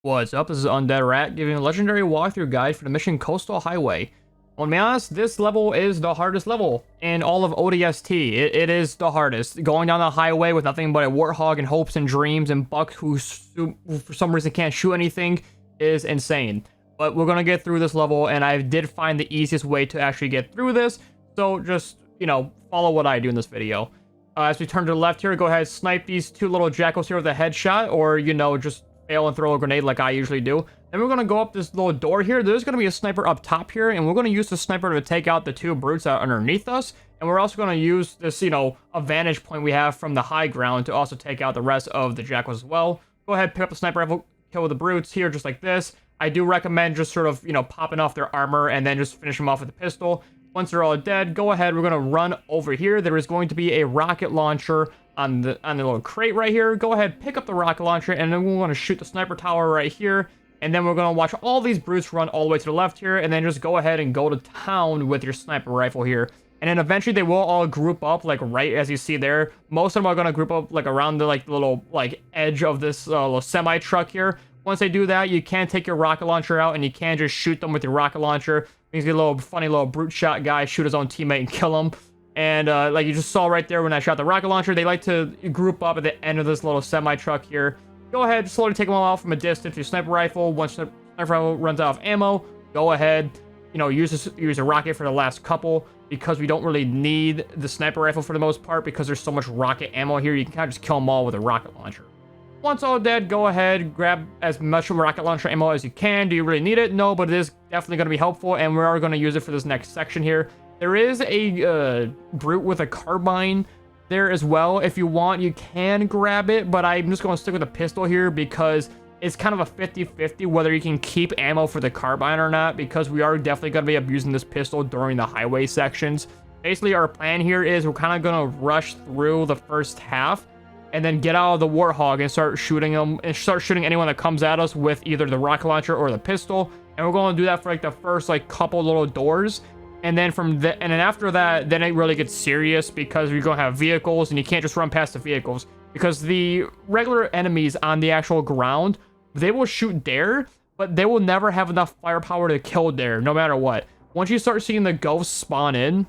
What's up? This is Undead Rat giving a legendary walkthrough guide for the mission Coastal Highway. Well, to be honest, this level is the hardest level in all of ODST. It is the hardest. Going down the highway with nothing but a warthog and hopes and dreams and Buck who for some reason can't shoot anything is insane. But we're going to get through this level, and I did find the easiest way to actually get through this. So just, follow what I do in this video. As we turn to the left here, go ahead, snipe these two little jackals here with a headshot, or, just fail and throw a grenade like I usually do. Then we're going to go up this little door here. There's going to be a sniper up top here, and we're going to use the sniper to take out the two brutes that are underneath us. And we're also going to use this, a vantage point we have from the high ground to also take out the rest of the jackals as well. Go ahead, pick up the sniper rifle, kill the brutes here just like this. I do recommend just sort of, popping off their armor and then just finish them off with a pistol. Once they're all dead, go ahead. We're going to run over here. There is going to be a rocket launcher on the little crate right here. Go ahead, pick up the rocket launcher, and then we're going to shoot the sniper tower right here. And then we're going to watch all these brutes run all the way to the left here, and then just go ahead and go to town with your sniper rifle here. And then eventually they will all group up, like right as you see there. Most of them are going to group up like around the little edge of this little semi truck here. Once they do that, you can take your rocket launcher out, and you can just shoot them with your rocket launcher. You can get a little funny little brute shot guy, shoot his own teammate and kill him. And like you just saw right there when I shot the rocket launcher, they like to group up at the end of this little semi truck here. Go ahead, slowly take them all out from a distance with your sniper rifle. Once the sniper rifle runs out of ammo, go ahead, use a rocket for the last couple, because we don't really need the sniper rifle for the most part because there's so much rocket ammo here. You can kind of just kill them all with a rocket launcher. Once all dead, go ahead, grab as much rocket launcher ammo as you can. Do you really need it? No, but it is definitely going to be helpful, and we are going to use it for this next section here. There is a brute with a carbine there as well. If you want, you can grab it, but I'm just going to stick with a pistol here because it's kind of a 50-50 whether you can keep ammo for the carbine or not, because we are definitely going to be abusing this pistol during the highway sections. Basically, our plan here is we're kind of going to rush through the first half and then get out of the warthog and start shooting them and start shooting anyone that comes at us with either the rocket launcher or the pistol. And we're going to do that for the first couple little doors. And then after that, then it really gets serious because you're going to have vehicles and you can't just run past the vehicles, because the regular enemies on the actual ground, they will shoot there, but they will never have enough firepower to kill there no matter what. Once you start seeing the ghosts spawn in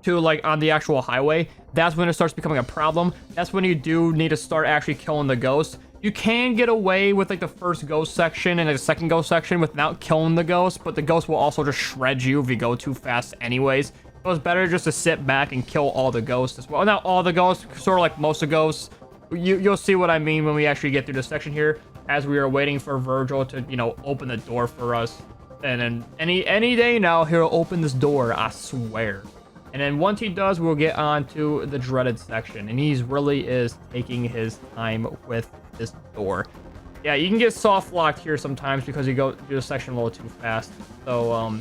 to on the actual highway, that's when it starts becoming a problem. That's when you do need to start actually killing the ghosts. You can get away with the first ghost section and the second ghost section without killing the ghost, but the ghost will also just shred you if you go too fast anyways. So it's better just to sit back and kill all the ghosts as well. Not all the ghosts, sort of like most of the ghosts. You'll see what I mean when we actually get through this section here, as we are waiting for Virgil to, open the door for us. And then any day now, he'll open this door, I swear. And then once he does, we'll get on to the dreaded section. And he really is taking his time with this door. Yeah, you can get soft locked here sometimes because you go through the section a little too fast. So,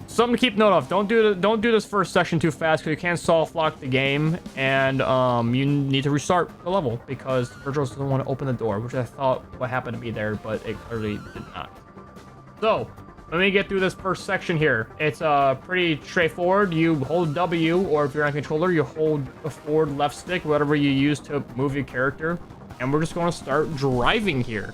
something to keep note of. Don't do this first section too fast because you can soft lock the game. And you need to restart the level because Virgil doesn't want to open the door, which I thought would happen to be there, but it clearly did not. So, let me get through this first section here. It's pretty straightforward. You hold W, or if you're on a controller, you hold the forward left stick, whatever you use to move your character. And we're just going to start driving here.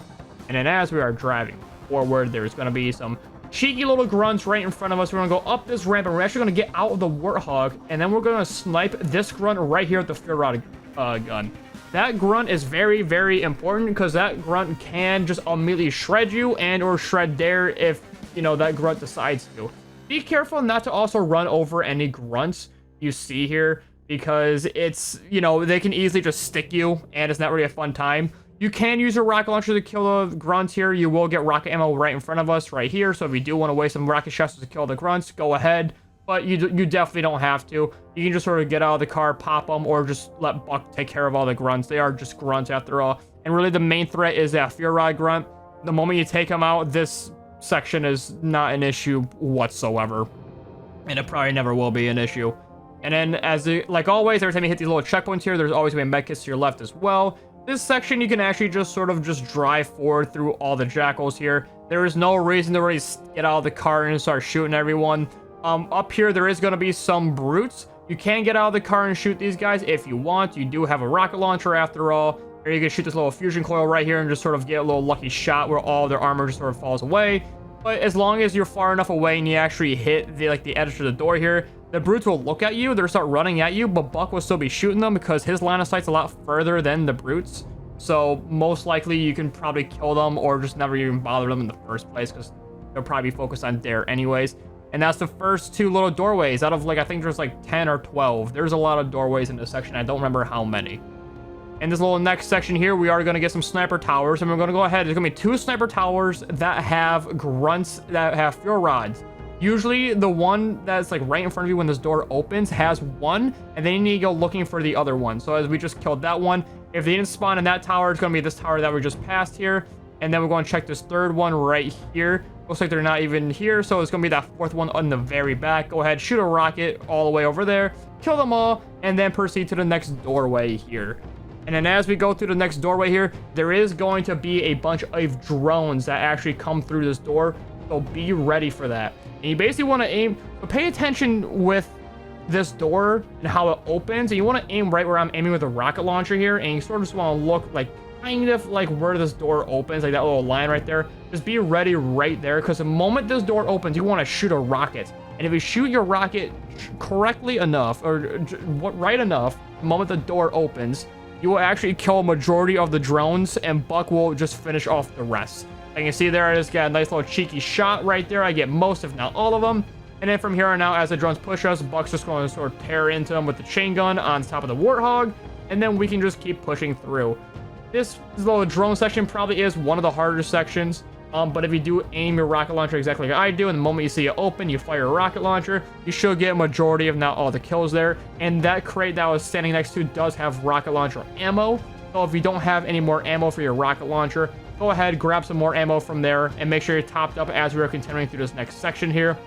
And then as we are driving forward, there's going to be some cheeky little grunts right in front of us. We're going to go up this ramp, and we're actually going to get out of the warthog. And then we're going to snipe this grunt right here at the fear rod gun. That grunt is very, very important because that grunt can just immediately shred you and or shred there if that grunt decides to. Be careful not to also run over any grunts you see here, because it's, they can easily just stick you and it's not really a fun time. You can use your rocket launcher to kill the grunts here. You will get rocket ammo right in front of us right here. So if you do want to waste some rocket shots to kill the grunts, go ahead. But you definitely don't have to. You can just sort of get out of the car, pop them, or just let Buck take care of all the grunts. They are just grunts after all. And really the main threat is that fear rod grunt. The moment you take them out, this section is not an issue whatsoever, and it probably never will be an issue. And then like always, every time you hit these little checkpoints here, there's always going to be medkits to your left as well. This section you can actually just sort of just drive forward through all the jackals here. There is no reason to really get out of the car and start shooting everyone. Up here there is going to be some brutes. You can get out of the car and shoot these guys if you want. You do have a rocket launcher after all. Or you can shoot this little fusion coil right here and just sort of get a little lucky shot where all their armor just sort of falls away. But as long as you're far enough away and you actually hit the edge of the door here, the brutes will look at you, they'll start running at you, but Buck will still be shooting them because his line of sight's a lot further than the brutes. So most likely you can probably kill them or just never even bother them in the first place because they'll probably be focused on dare anyways. And that's the first 2 little doorways out of I think there's like 10 or 12. There's a lot of doorways in this section. I don't remember how many. In this little next section here, we are going to get some sniper towers, and we're going to go ahead. There's going to be 2 sniper towers that have grunts that have fuel rods. Usually, the one that's like right in front of you when this door opens has one, and then you need to go looking for the other one. So as we just killed that one, if they didn't spawn in that tower, it's going to be this tower that we just passed here. And then we're going to check this 3rd one right here. Looks like they're not even here, so it's going to be that 4th one on the very back. Go ahead, shoot a rocket all the way over there, kill them all, and then proceed to the next doorway here. And then as we go through the next doorway here, there is going to be a bunch of drones that actually come through this door, so be ready for that. And you basically want to aim, but pay attention with this door and how it opens, and you want to aim right where I'm aiming with a rocket launcher here, and you sort of just want to look like kind of like where this door opens, like that little line right there. Just be ready right there, because the moment this door opens, you want to shoot a rocket. And if you shoot your rocket correctly enough, or right enough, the moment the door opens, you will actually kill a majority of the drones, and Buck will just finish off the rest. You can see there, I just got a nice little cheeky shot right there. I get most, if not all of them. And then from here on out, as the drones push us, Buck's just going to sort of tear into them with the chain gun on top of the Warthog, and then we can just keep pushing through. This little drone section probably is one of the harder sections, but if you do aim your rocket launcher exactly like I do, and the moment you see it open, you fire a rocket launcher, you should get a majority, if not all, the kills there. And that crate that I was standing next to does have rocket launcher ammo, so if you don't have any more ammo for your rocket launcher, go ahead, grab some more ammo from there, and make sure you're topped up as we are continuing through this next section here.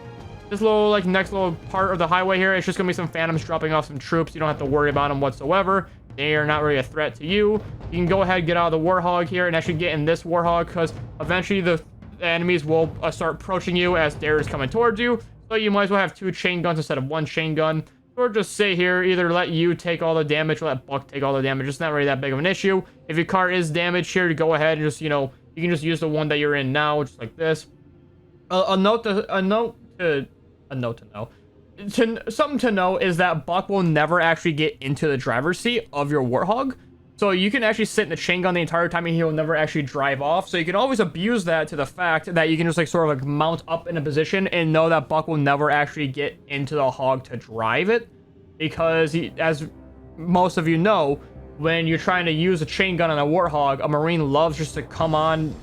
This little, next little part of the highway here, it's just going to be some phantoms dropping off some troops. You don't have to worry about them whatsoever. They are not really a threat to you. You can go ahead, get out of the Warthog here, and actually get in this Warthog, because eventually the enemies will start approaching you as dare is coming towards you. So you might as well have 2 chain guns instead of 1 chain gun. Or just sit here, either let you take all the damage or let Buck take all the damage. It's not really that big of an issue. If your car is damaged here, you go ahead and just, you can just use the one that you're in now, just like this. Something to know is that Buck will never actually get into the driver's seat of your Warthog. So you can actually sit in the chain gun the entire time and he'll never actually drive off. So you can always abuse that to the fact that you can just sort of mount up in a position and know that Buck will never actually get into the hog to drive it. Because as most of you know, when you're trying to use a chain gun on a Warthog, a Marine loves just to come in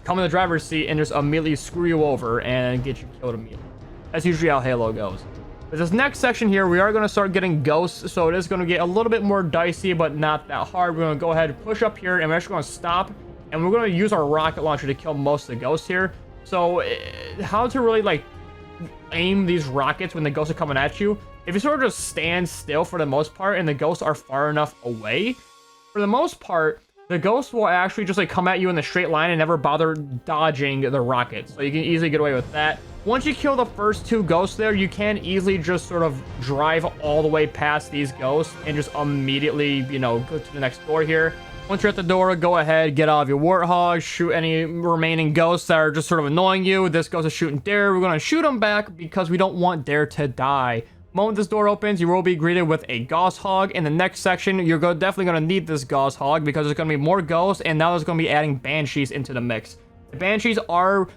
the driver's seat and just immediately screw you over and get you killed immediately. That's usually how Halo goes. With this next section here, we are going to start getting ghosts, so it is going to get a little bit more dicey, but not that hard. We're going to go ahead and push up here, and we're actually going to stop, and we're going to use our rocket launcher to kill most of the ghosts here. So, how to really, aim these rockets when the ghosts are coming at you. If you sort of just stand still for the most part, and the ghosts are far enough away, for the most part, the ghosts will actually just, come at you in a straight line and never bother dodging the rockets. So you can easily get away with that. Once you kill the first 2 ghosts there, you can easily just sort of drive all the way past these ghosts and just immediately, go to the next door here. Once you're at the door, go ahead, get out of your Warthog, shoot any remaining ghosts that are just sort of annoying you. This ghost is shooting Dare. We're going to shoot him back because we don't want Dare to die. The moment this door opens, you will be greeted with a Gauss Hog. In the next section, you're definitely going to need this Gauss Hog because there's going to be more ghosts, and now there's going to be adding Banshees into the mix. The Banshees are...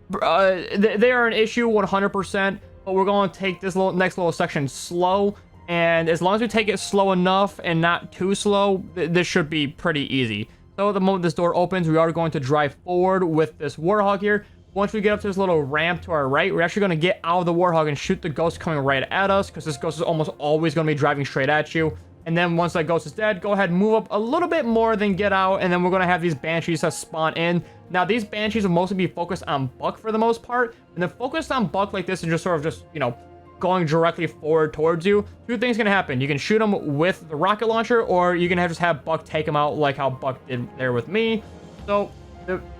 they are an issue 100%, but we're going to take this next little section slow, and as long as we take it slow enough and not too slow, this should be pretty easy. So the moment this door opens, we are going to drive forward with this Warthog here. Once we get up to this little ramp to our right, we're actually going to get out of the Warthog and shoot the ghost coming right at us, because this ghost is almost always going to be driving straight at you. And then once that ghost is dead, go ahead and move up a little bit more, then get out, and then we're going to have these Banshees that spawn in. Now, these Banshees will mostly be focused on Buck for the most part, and they're focused on Buck like this and just sort of going directly forward towards you. 2 things can happen. You can shoot them with the rocket launcher, or you can just have Buck take them out like how Buck did there with me. So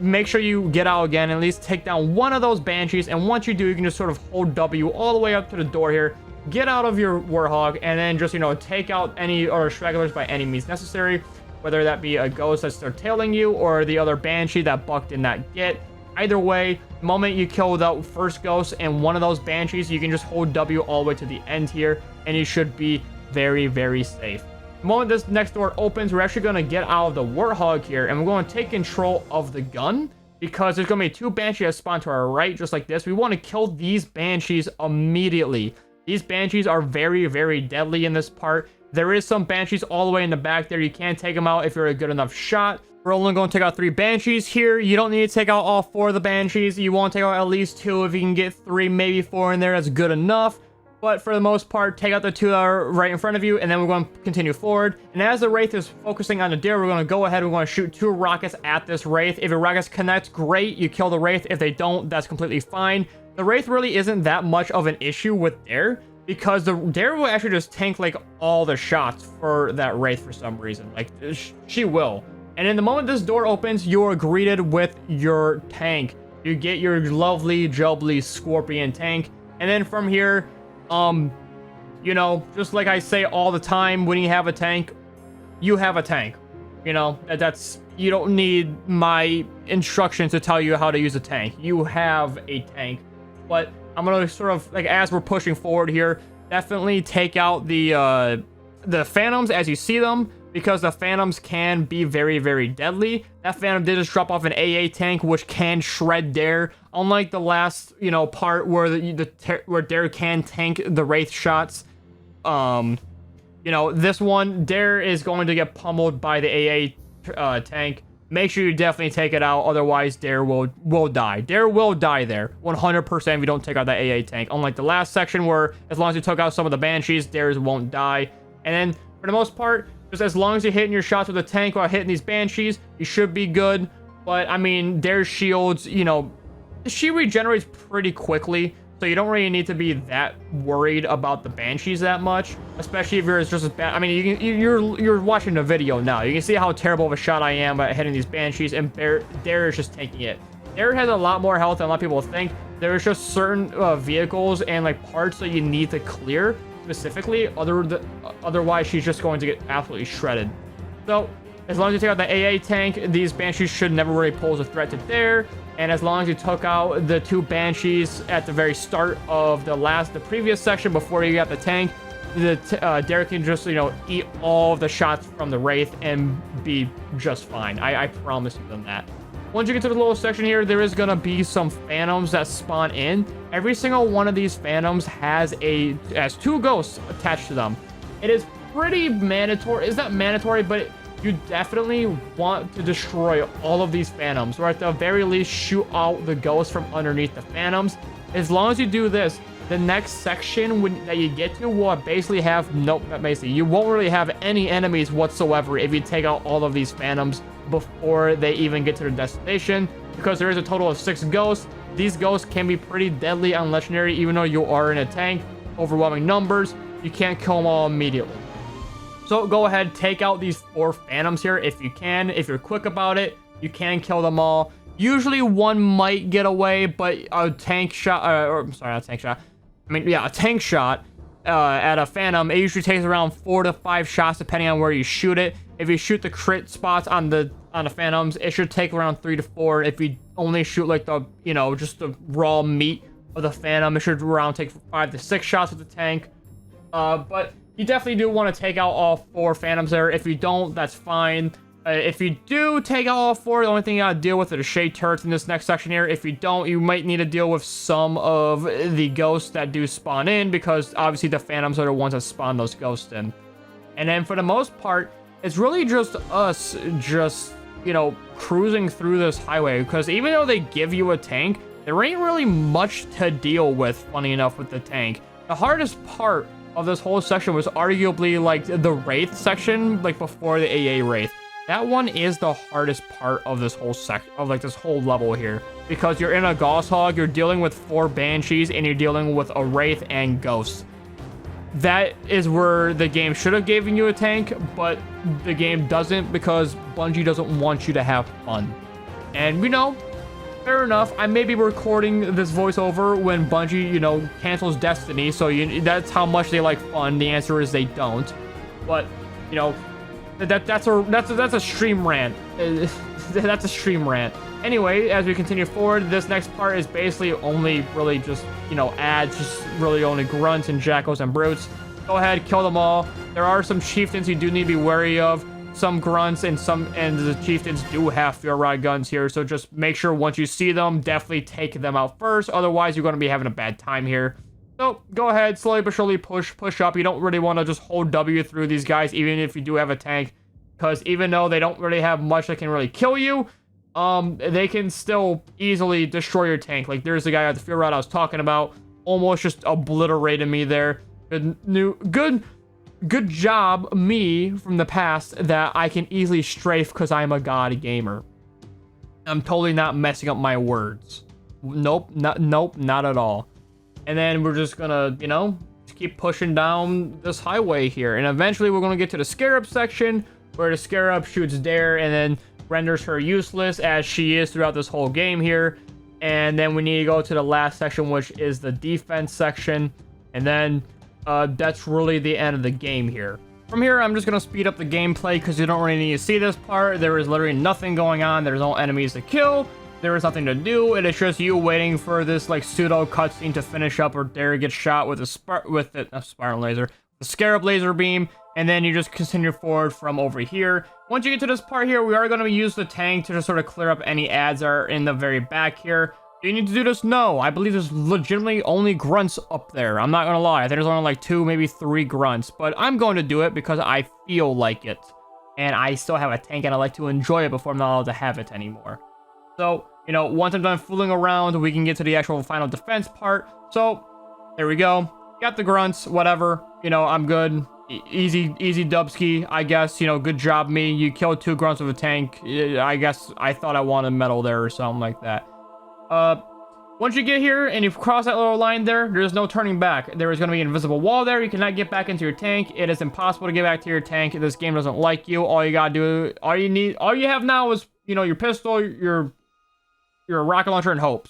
make sure you get out again, and at least take down one of those Banshees, and once you do, you can just sort of hold W all the way up to the door here. Get out of your Warthog, and then just, take out any or stragglers by any means necessary. whether that be a ghost that's still tailing you or the other banshee that Buck did not get. Either way, the moment you kill the first ghost and one of those banshees, you can just hold W all the way to the end here, and you should be very, very safe. The moment this next door opens, we're actually going to get out of the Warthog here, and we're going to take control of the gun, because there's going to be 2 banshees that spawn to our right, just like this. We want to kill these banshees immediately. These banshees are very, very deadly in this part. There is some banshees all the way in the back there. You can take them out if you're a good enough shot. We're only going to take out 3 banshees here. You don't need to take out all 4 of the banshees. You want to take out at least 2. If you can get 3, maybe 4 in there, that's good enough. But for the most part, take out the 2 that are right in front of you, and then we're going to continue forward. And as the Wraith is focusing on the deer, we're going to go ahead and we're going to shoot 2 rockets at this Wraith. If your rockets connect, great, you kill the Wraith. If they don't, that's completely fine. The Wraith really isn't that much of an issue with Dare, because the Dare will actually just tank like all the shots for that Wraith for some reason. Like, she will. And in the moment this door opens, you are greeted with your tank. You get your lovely, jubbly Scorpion tank. And then from here, you know, just like I say all the time, when you have a tank, you have a tank. You know, that's, you don't need my instructions to tell you how to use a tank. You have a tank. But I'm gonna sort of, like, as we're pushing forward here, definitely take out the Phantoms as you see them, because the Phantoms can be very, very deadly. That Phantom did just drop off an AA tank, which can shred Dare. Unlike the last, you know, part where where Dare can tank the Wraith shots, you know, this one, Dare is going to get pummeled by the AA tank. Make sure you definitely take it out, otherwise Dare will die. Dare will die there, 100% if you don't take out that AA tank. Unlike the last section where, as long as you took out some of the Banshees, Dares won't die. And then, for the most part, just as long as you're hitting your shots with the tank while hitting these Banshees, you should be good. But, I mean, Dare's shields, you know, she regenerates pretty quickly, so you don't really need to be that worried about the Banshees that much, especially if you're just as bad. I mean, you're watching the video now. You can see how terrible of a shot I am at hitting these Banshees, and Dare is just taking it. Dare has a lot more health than a lot of people think. There's just certain vehicles and like parts that you need to clear specifically. Otherwise, she's just going to get absolutely shredded. So, as long as you take out the AA tank, these Banshees should never really pose a threat to Dare. And as long as you took out the 2 Banshees at the very start of the previous section before you got the tank, Dare can just, you know, eat all of the shots from the Wraith and be just fine. I promise you them that. Once you get to the little section here, there is going to be some Phantoms that spawn in. Every single one of these Phantoms has 2 ghosts attached to them. It is pretty mandatory. It's not mandatory, but you definitely want to destroy all of these Phantoms, or at the very least shoot out the ghosts from underneath the Phantoms. As long as you do this, the next section that you get to will basically have you won't really have any enemies whatsoever if you take out all of these Phantoms before they even get to their destination, because there is a total of 6 ghosts. These ghosts can be pretty deadly on Legendary, even though you are in a tank. Overwhelming numbers, you can't kill them all immediately. So go ahead, take out these 4 Phantoms here if you can. If you're quick about it, you can kill them all. Usually one might get away, but a tank shot, a tank shot at a Phantom, it usually takes around 4 to 5 shots depending on where you shoot it. If you shoot the crit spots on the Phantoms, it should take around 3 to 4. If you only shoot like the, you know, just the raw meat of the Phantom, it should around take 5 to 6 shots with the tank. But you definitely do want to take out all 4 Phantoms there. If you don't, that's fine. If you do take out all 4, the only thing you gotta deal with are the shade turrets in this next section here. If you don't, you might need to deal with some of the ghosts that do spawn in, because obviously the Phantoms are the ones that spawn those ghosts in. And then for the most part, it's really just us you know, cruising through this highway, because even though they give you a tank, there ain't really much to deal with, funny enough, with the tank. The hardest part of this whole section was arguably like the Wraith section, like before the AA Wraith. That one is the hardest part of this whole this whole level here, because you're in a Goshawk, you're dealing with 4 Banshees, and you're dealing with a Wraith and Ghosts. That is where the game should have given you a tank, but the game doesn't, because Bungie doesn't want you to have fun. And you know, fair enough. I may be recording this voiceover when Bungie, you know, cancels Destiny, so that's how much they like fun. The answer is they don't. But, you know, That's a stream rant. That's a stream rant. Anyway, as we continue forward, this next part is basically only really just, you know, ads, just really only grunts and jackals and brutes. Go ahead, kill them all. There are some chieftains you do need to be wary of. Some grunts and the chieftains do have fear rod guns here, so just make sure once you see them, definitely take them out first. Otherwise, you're going to be having a bad time here. So go ahead, slowly but surely push up. You don't really want to just hold W through these guys, even if you do have a tank, because even though they don't really have much that can really kill you, they can still easily destroy your tank. Like, there's the guy at the fear rod I was talking about, almost just obliterated me there. Good job, me from the past, that I can easily strafe because I'm a god gamer. I'm totally not messing up my words. Nope, not at all. And then we're just gonna, you know, just keep pushing down this highway here, and eventually we're gonna get to the Scarab section, where the Scarab shoots Dare and then renders her useless, as she is throughout this whole game here. And then we need to go to the last section, which is the defense section, and then that's really the end of the game here. From here, I'm just going to speed up the gameplay because you don't really need to see this part. There is literally nothing going on. There's no enemies to kill. There is nothing to do. It is just you waiting for this like pseudo cutscene to finish up, or Dare gets shot with a spiral laser, the Scarab laser beam, and then you just continue forward from over here. Once you get to this part here, we are going to use the tank to just sort of clear up any ads that are in the very back here. Do you need to do this? No. I believe there's legitimately only grunts up there. I'm not going to lie. I think there's only like 2, maybe 3 grunts. But I'm going to do it because I feel like it. And I still have a tank and I like to enjoy it before I'm not allowed to have it anymore. So, you know, once I'm done fooling around, we can get to the actual final defense part. So, there we go. Got the grunts, whatever. You know, I'm good. Easy dubski, I guess. You know, good job, me. You killed 2 grunts with a tank. I guess I thought I wanted medal there or something like that. Once you get here and you cross that little line there's no turning back. There is going to be an invisible wall there. You cannot get back into your tank. It is impossible to get back to your tank. This game doesn't like you. All you gotta do, all you have now is, you know, your pistol, your rocket launcher, and hopes.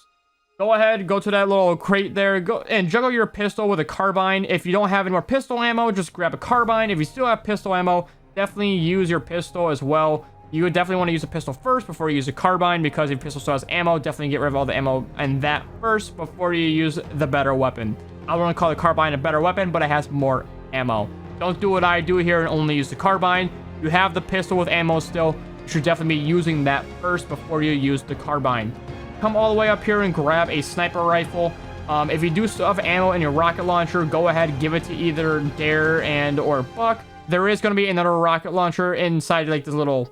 Go ahead, go to that little crate there, go and juggle your pistol with a carbine. If you don't have any more pistol ammo, just grab a carbine. If you still have pistol ammo, definitely use your pistol as well. You would definitely want to use a pistol first before you use a carbine, because if your pistol still has ammo, definitely get rid of all the ammo and that first before you use the better weapon. I don't want to call the carbine a better weapon, but it has more ammo. Don't do what I do here and only use the carbine. You have the pistol with ammo still. You should definitely be using that first before you use the carbine. Come all the way up here and grab a sniper rifle. If you do still have ammo in your rocket launcher, go ahead, give it to either Dare and or Buck. There is going to be another rocket launcher inside like this little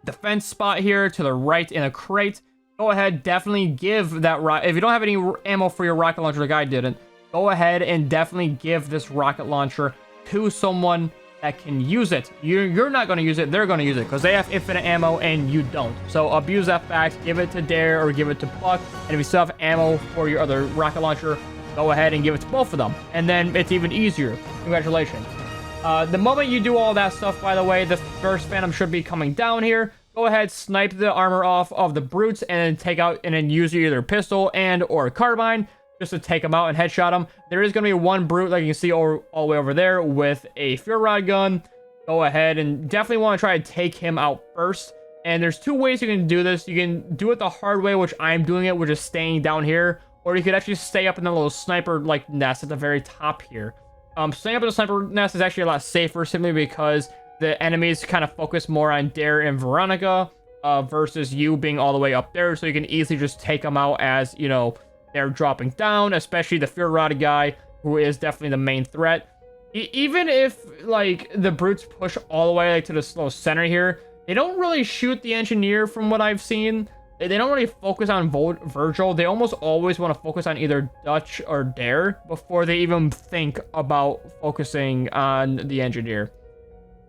defense spot here to the right in a crate. Go ahead, definitely give that if you don't have any ammo for your rocket launcher like I didn't, go ahead and definitely give this rocket launcher to someone that can use it. You're not going to use it, they're going to use it because they have infinite ammo and you don't. So abuse that fact, give it to Dare or give it to Buck, and if you still have ammo for your other rocket launcher, go ahead and give it to both of them, and then it's even easier. Congratulations. The moment you do all that stuff, by the way, the first Phantom should be coming down here. Go ahead, snipe the armor off of the brutes, and then take out and then use either pistol and or carbine just to take them out and headshot them. There is going to be one brute, like you can see all the way over there, with a fear rod gun. Go ahead and definitely want to try to take him out first. And there's 2 ways you can do this. You can do it the hard way, which I'm doing it, which is staying down here, or you could actually stay up in the little sniper like nest at the very top here. Staying up in the sniper nest is actually a lot safer, simply because the enemies kind of focus more on Dare and Veronica versus you being all the way up there, so you can easily just take them out as, you know, they're dropping down, especially the fear rod guy, who is definitely the main threat. Even if, like, the brutes push all the way like to this little center here, they don't really shoot the engineer from what I've seen. They don't really focus on Virgil. They almost always want to focus on either Dutch or Dare before they even think about focusing on the engineer.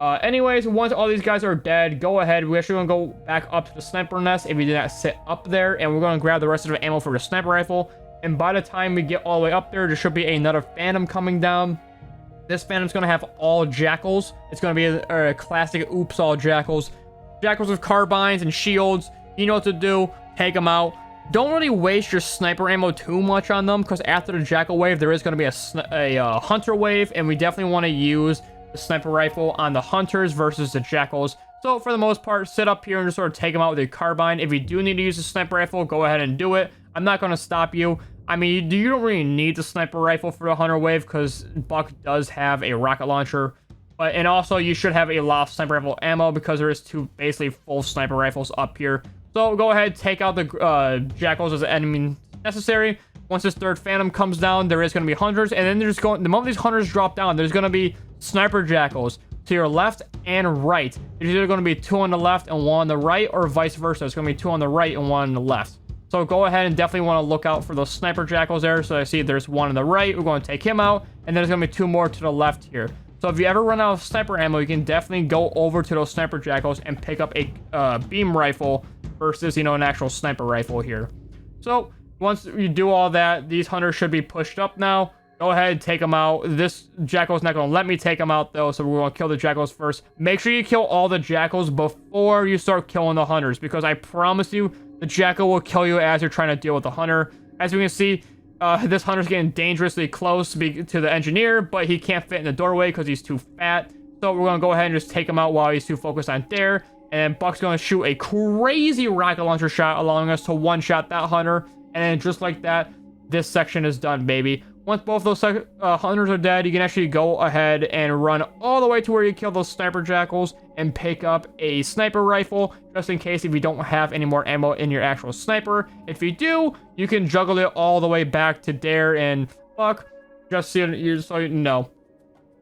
Anyways, once all these guys are dead, go ahead. We're actually going to go back up to the sniper nest if you did not sit up there, and we're going to grab the rest of the ammo for the sniper rifle. And by the time we get all the way up there should be another Phantom coming down. This Phantom's going to have all jackals. It's going to be a classic oops all jackals. Jackals with carbines and shields. You know what to do. Take them out. Don't really waste your sniper ammo too much on them, because after the jackal wave, there is going to be a hunter wave, and we definitely want to use the sniper rifle on the hunters versus the jackals. So for the most part, sit up here and just sort of take them out with a carbine. If you do need to use a sniper rifle, go ahead and do it. I'm not going to stop you. I mean, you don't really need the sniper rifle for the hunter wave because Buck does have a rocket launcher. And also, you should have a lot of sniper rifle ammo because there is 2 basically full sniper rifles up here. So go ahead, take out the jackals as an enemy necessary. Once this 3rd phantom comes down, there is going to be hunters, and then the moment these hunters drop down, there's going to be sniper jackals to your left and right. There's either going to be 2 on the left and 1 on the right, or vice versa. It's going to be 2 on the right and 1 on the left. So go ahead and definitely want to look out for those sniper jackals there. So I see there's 1 on the right. We're going to take him out, and then there's going to be 2 more to the left here. So if you ever run out of sniper ammo, you can definitely go over to those sniper jackals and pick up a beam rifle versus, you know, an actual sniper rifle here. So once you do all that, these hunters should be pushed up now. Go ahead, take them out. This jackal is not going to let me take them out, though, so we're going to kill the jackals first. Make sure you kill all the jackals before you start killing the hunters, because I promise you, the jackal will kill you as you're trying to deal with the hunter. As you can see, this hunter's getting dangerously close to the engineer, but he can't fit in the doorway because he's too fat. So we're going to go ahead and just take him out while he's too focused on there. And Buck's going to shoot a crazy rocket launcher shot, allowing us to one-shot that hunter. And then just like that, this section is done, baby. Once both those hunters are dead, you can actually go ahead and run all the way to where you kill those sniper jackals and pick up a sniper rifle, just in case if you don't have any more ammo in your actual sniper. If you do, you can juggle it all the way back to Dare and Buck, just so you know.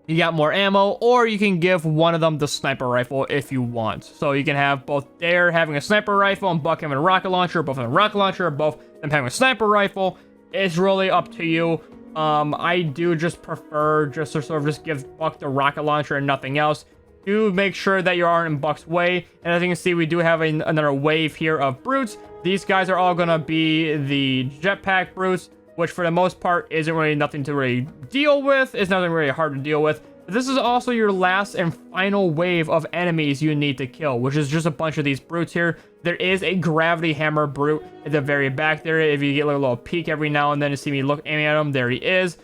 You got more ammo, or you can give one of them the sniper rifle if you want. So you can have both Dare having a sniper rifle and Buck having a rocket launcher, both having a rocket launcher, or both them having a sniper rifle. It's really up to you. I do just prefer just to sort of just give Buck the rocket launcher and nothing else. Do make sure that you aren't in Buck's way. And as you can see, we do have another wave here of brutes. These guys are all gonna be the jetpack brutes, which for the most part isn't really nothing to really deal with. It's nothing really hard to deal with. But this is also your last and final wave of enemies you need to kill, which is just a bunch of these brutes here. There is a gravity hammer brute at the very back there. If you get a little peek every now and then to see me aiming at him, there he is.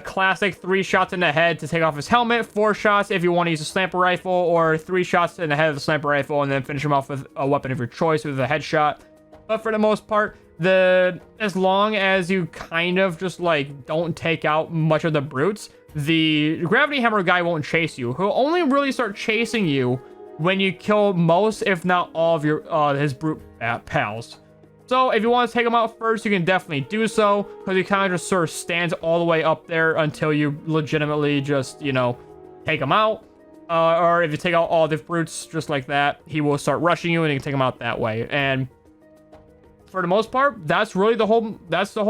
Classic 3 shots in the head to take off his helmet, 4 shots if you want to use a sniper rifle, or 3 shots in the head of the sniper rifle and then finish him off with a weapon of your choice with a headshot. But for the most part, as long as you kind of just like don't take out much of the brutes, the gravity hammer guy won't chase you. He'll only really start chasing you when you kill most, if not all, of your his brute pals. So if you want to take him out first, you can definitely do so, because he kind of just sort of stands all the way up there until you legitimately just, you know, take him out. Or if you take out all the brutes just like that, he will start rushing you and you can take him out that way. And for the most part, that's really the whole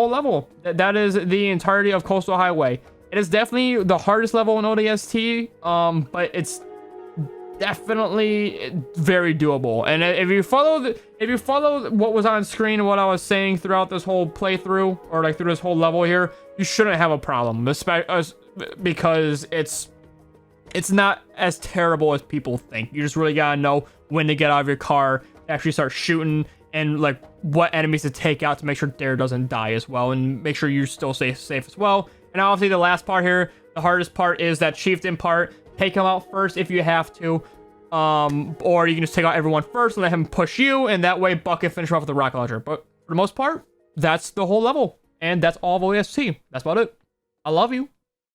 level. That is the entirety of Coastal Highway. It is definitely the hardest level in ODST, but it's definitely very doable. And if you follow what was on screen and what I was saying throughout this whole playthrough, or like through this whole level here, you shouldn't have a problem, because it's not as terrible as people think. You just really gotta know when to get out of your car, actually start shooting, and like what enemies to take out to make sure Dare doesn't die as well, and make sure you still stay safe as well. And obviously the last part here, the hardest part, is that chieftain part. Take him out first if you have to, or you can just take out everyone first and let him push you, and that way Buck can finish off with the rocket launcher. But for the most part, that's the whole level, and that's all of ODST. That's about it. I love you.